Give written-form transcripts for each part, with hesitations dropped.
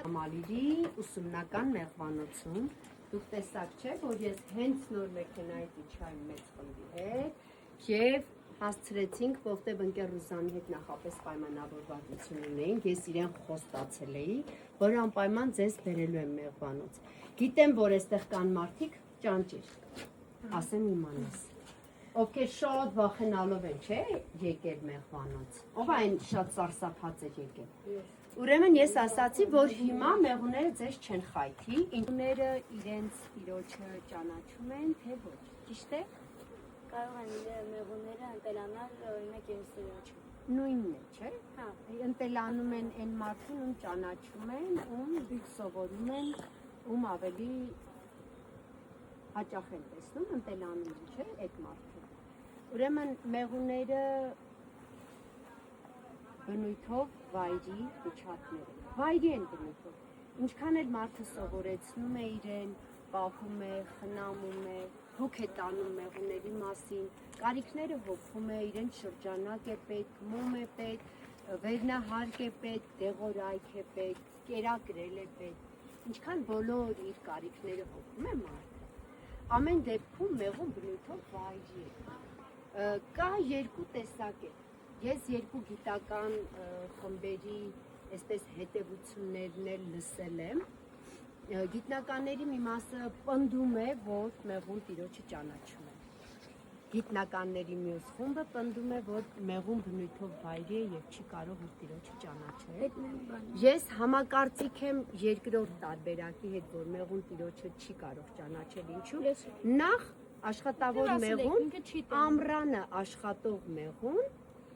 Ամալիրի ուսումնական մեղվանոցում դուք տեսակ չէ, որ ես հենց նոր մեքենայից իջա իմ մեծ խմբի հետ եւ հասցրեցինք, որտեղ ընկեր Ռուզանի հետ նախապես պայմանավորվածություն ունեինք, ես իրեն խոստացել էի, որ անպայման ձեզ բերելու եմ մեղվանոց։ Գիտեմ, որ այստեղ կան մարդիկ ճանճեր, ասեմ իմանաս, ովքեր շատ վախենալով են, չէ, եկել մեղվանոց, ով այն շատ սարսափած է եկել։ Ուրեմն ես ասացի, որ հիմա մեղուները ձեզ չեն խայթի, ինքները իրենց տիրոջը ճանաչում են, թե ոչ, ճիշտ է։ Կարող են մեղուները ընտելանալ օրինակ իրենց տիրոջը։ Նույնն է, չէ։ Հա, ընտելանում են այն մարդուն, ում ճանաչում են, ում սովորում են, ում ավելի հաճախ են տեսնում, ընտելանում են, չէ, այդ մարդը։ Ուրեմն մեղուները բնույթով վայրի միջատներ են, վայրի են բնույթով, ինչքան էլ մարդը սովորեցնում է իրեն, պահում է, խնամում է, հոգ է տանում մեղուների մասին, կարիքները հոգում է, իրեն շրջանակ է պետք, մում է պետք, վերնահարկ է պետք, դեղորայք է պետք, կերակրել է պետք, ինչքան բոլոր իր կարիքները հոգում է մարդը, ամեն դեպքում մեղուն բնույթով վայրի է, կա երկու տեսակ է, ես երկու գիտական խմբերի այսպես հետևություններն էլ լսել եմ, գիտնականների մի մասը պնդում է, որ մեղուն տիրոջը ճանաչում է, գիտնականների մյուս խումբը պնդում է, որ մեղուն բնույթով վայրի է և չի կարող իր տիրոջը ճանաչել, ես համակարծիք եմ երկրորդ տարբերակի հետ, որ մեղուն տիրոջը չի կարող ճանաչել, ինչու, նախ աշխատավոր մեղուն, ամռանը աշխատող մեղուն,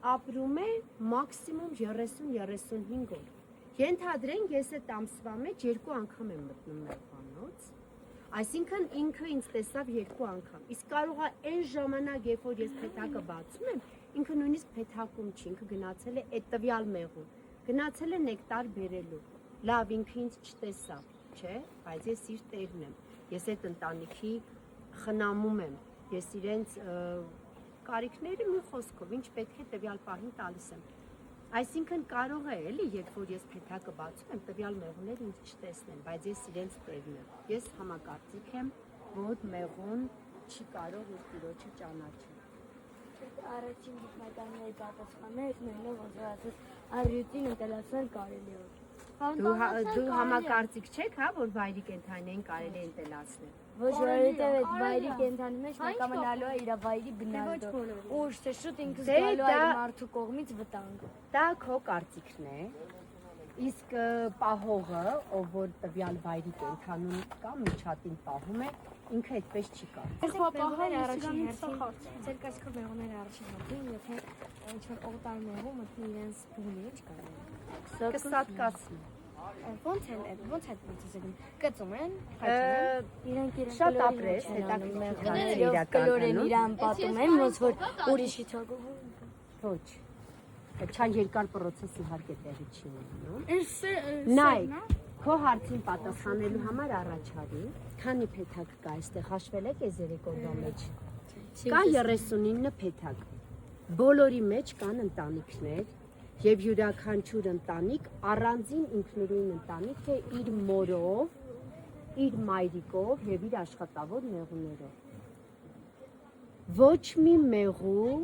ապրում է մաքսիմում 30-35 օր, ենթադրենք ես այդ ամսվա մեջ 2 անգամ եմ մտնում մեղվանոց, այսինքն ինքը ինձ տեսավ 2 անգամ, իսկ կարող է այն ժամանակ, երբ որ ես փեթակը բացում եմ, ինքը նույնիսկ փեթակում չի, ինքը գնացել է այդ տվյալ մեղուն, գնացել է նեկտար բերելու, լավ ինքը ինձ չտեսավ, չէ, բայց ես իր տերն եմ, ես այդ ընտանիքի խնամում եմ, ես իրենց կարիքները մի խոսքով, ինչ պետք է տվյալ պահին տալիս եմ, այսինքն կարող է էլի, երբ որ ես փեթակը բացում եմ, տվյալ մեղուները ինձ չտեսնեն, բայց ես իրենց տերն եմ, ես համակարծիք եմ, որ մեղուն չի կարող իր տիրոջը ճանաչել։ Առաջին գիտնականների պատասխանները նույնը, որ ասես առյուծին ընտելացնել կարելի է։ Դու համակարծիք չեք, հա, որ վայրի կենդանիներին կարելի է ընտելացնել։ Ոչ, որովհետև այդ վայրի կենդանի մեջ մեկը մնալու է իր վայրի բնազդը, ուշ թե շուտ ինքս գալու է մարդու կողմից վտանգ։ Դա քո կարծիքն է, իսկ պահողը, ով որ տվյալ վայրի կենդանուն կամ միջատին պահում է, ինքը այդպես չի կարծում։ Մեղուները առաջին հերթին, ձեր կայսքով մեղուները առաջին հերթին, եթե ինչ-որ օտար մեղու մտնի իրենց բունի, ինչ կարող կսատկացնի։ Ոնց է պրոցեսը կծում են, իրենք շատ ապրես, հետաքրքիր իրականում իրան պատում են, ոնց որ ուրիշի ցակում։ Ոչ, այդքան երկար պրոցես իհարկե տեղի չի ունենում։ Նայ, քո հարցին պատասխանելու համար առաջարի, քանի փեթակ կա այստեղ, հաշվել եք այս 3 օրվա մեջ։ Կա 39 փեթակ։ Բոլորի մեջ կան ընտանիքներ, եւ յուրաքանչյուր ընտանիք առանձին ինքնուրույն ընտանիք է իր մորով, իր մայրիկով եւ իր աշխատավոր մեղուներով։ Ոչ մի մեղու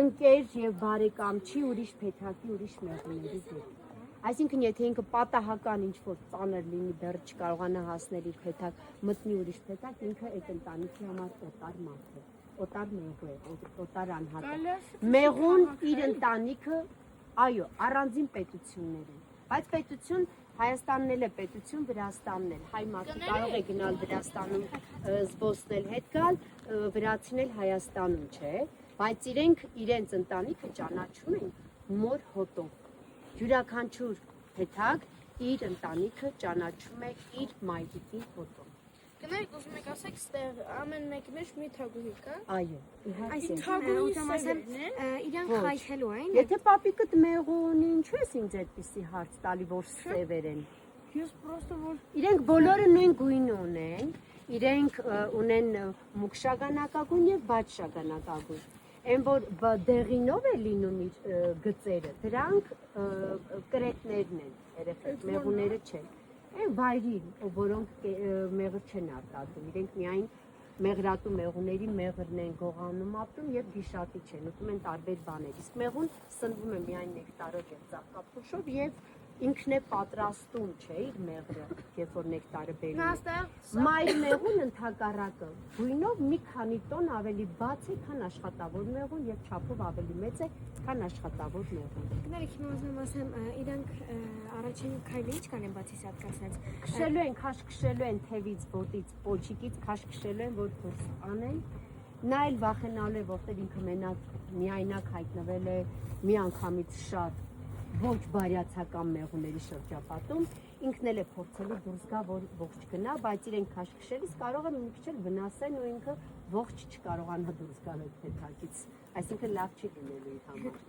ընկեր եւ բարեկամ չի ուրիշ փեթակի, ուրիշ մեղուների հետ։ Այսինքն եթե ինքը պատահական ինչ-որ ծանր լինի, դեռ չկարողանա հասնել իր փեթակ, մտնի ուրիշ փեթակ, ինքը այդ ընտանիքի համար օտար մարդ է, օտար մեղու է, օտար անհատ է։ Մեղուն իր ընտանիքը այո, առանձին պետություններ են, բայց պետություն Հայաստանն էլ է պետություն, Վրաստանն էլ, հայ մարդը կարող է գնալ Վրաստանում զբոսնել հետ գալ, վրացին էլ Հայաստանում չէ, բայց իրենք իրենց ընտանիքը ճանաչում են մոր հոտով, յուրաքանչյուր փեթակ իր ընտանիքը ճանաչում է իր մայրիկի հոտով։ Գնայք ուզում եք ասեք, ստեղ ամեն մեկի մեջ մի թագուհի կա։ Այո, իհարկե։ Այս թագուհի իրան խայթելու են։ Եթե պապիկդ մեղու ունի, ինչու ես ինձ այդպիսի հարց տալի, որ սևեր են։ Ես պրոստը որ Իրենք բոլորը նույն գույնը ունեն, իրենք ունեն մուգ շագանակագույն եւ բաց շագանակագույն։ Այն որ դեղինով է լինում իր գծերը, դրանք կրետներն են, երեխեք, մեղուները չեն։ Այն վայրին, որոնք մեղր չեն արտադրում, իրենք միայն մեղրատու մեղուների մեղրն են գողանում ապրում եւ գիշատի չեն, ուտում են տարբեր բաներ։ Իսկ մեղուն սնվում է միայն նեկտարով եւ ծաղկափոշով եւ ինքն է պատրաստում, չէ, իր մեղրը, երբ որ նեկտարը բերում է։ Մայր մեղուն ընդհակառակը գույնով մի քանի տոն ավելի բաց է, քան աշխատավոր մեղուն եւ չափով ավելի մեծ է, քան աշխատավոր մեղուն։ Գնալիք հիմա ուզում եմ ասեմ, իրանք առաջին քայլը ինչ կանեն բացի սատկացնած։ Քշելու են, քաշ քշելու են թևից, ոտից, պոչիկից, քաշ քշելու են, որ դուրս անեն։ Նա էլ վախենալու է, որտեղ ինքը մենակ միայնակ հայտնվել է մի անգամից շատ ոչ բարյացակամ մեղուների շրջապատում, ինքն էլ է փորձելու դուրս գա, որ ողջ գնա, բայց իրեն քաշ քշելիս կարող է մի քիչ վնասեն ու ինքը ողջ չկարողանա դուրս գալ այդ փեթակից, այսինքն լավ չի լինելու իր համար։